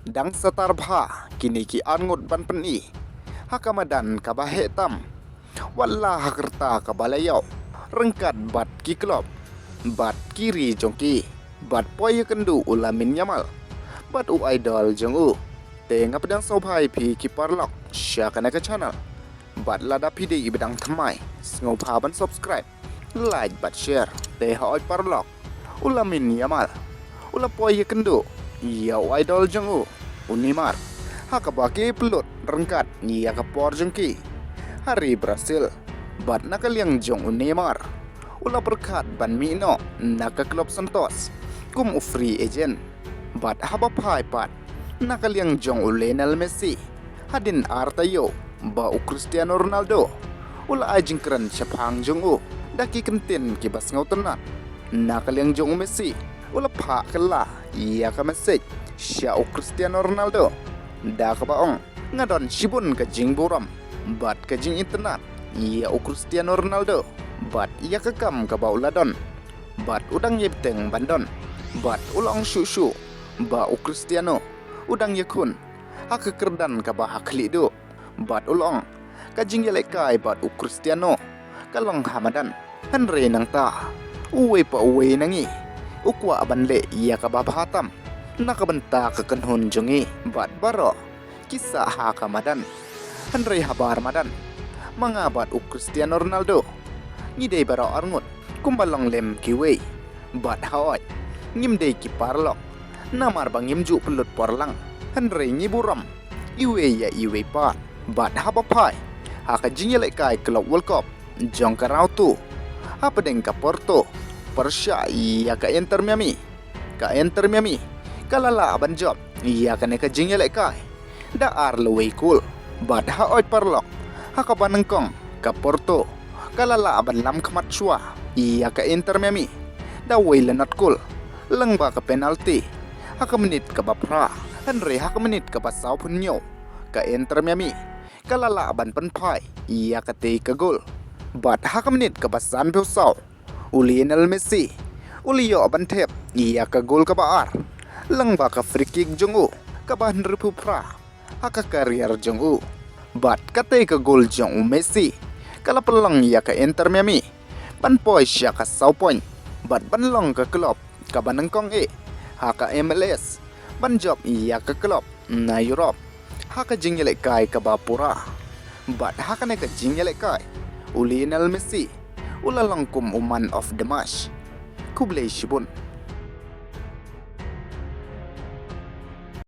Dang satarbha kini ki angut ban peni hakamadan kabahe tam walla hakerta kabalayaw rengkat bat ki klop bat kiri jongki bat poy kendu ulamin yamal bat u idol jong u te ngapadang sobai pi ki parlok syakana ke channel bat lada pidi ibedang thamai sngopa ban subscribe like bat share te haoy parlok ulamin yamal ula poy kendu ya idol jong u unimar hakabaki pelut rengkat ya kapor jengki hari Brasil bat nakaliang jong unimar ula berkat ban mino naka klub Santos kum free agent bat habapai pat nakaliang jong Lionel Messi hadin artayo ba Cristiano Ronaldo ula ajingkran syapang jong u daki kentin kibas ngautenat nakaliang jong Messi ula pa kala iya ka message sya Cristiano Ronaldo da ka baong ngadon sibun ka jing buram bat ka jing internet iya Cristiano Ronaldo bat iya ka kam ka bauladon bat udang yebteng bandon bat ulang susu ba Cristiano udang yakun hak kerdan ka ba hakli do bat ulong ka jing yelekai bat Cristiano kalong hamadan hanre nang ta uwe pa uwe nangi ukwa banle iya ka babahatam nakabenta ka kanhon jongi bat baro kisah hakamadan hanre habar madan mga bat Cristiano Ronaldo ngidey baro arngut kumbalong lem kiwe bat haoy ngimdey ki parlok namar bangim ju pelut porlang hanre nyiburam iwe ya iwe pat bat habapai haka jingyelai kai klub World Cup jong karau tu apa deng ka Porto Persya iya ka Inter Miami kalala aban job iya ka neka jingyelai kai da arleway cool bat haoy parlok haka banengkong ka Porto kalala aban lam khamat chua iya ka Inter Miami da waylanat cool leng ba ka penalty haka menit ka bapra hanre haka menit ka basaw punyo ka Inter Miami kalala aban penpai iya ka te ka gol bat haka menit ka basan saw Lionel Messi uliyo aban tep iya ka gol ka baar leng ba ka free kick jongu ka ban repupra haka karier jongu bat kate ka gol jong Messi kala pelang iya ka Inter Miami ban poy siya ka saw point bat ban long ka klub ka banengkong haka MLS ban job iya ka klub na Europe haka jingyelai kai ka bapura bat haka ne ka jingyelai kai Lionel Messi ula langkum man of the match kublay shibun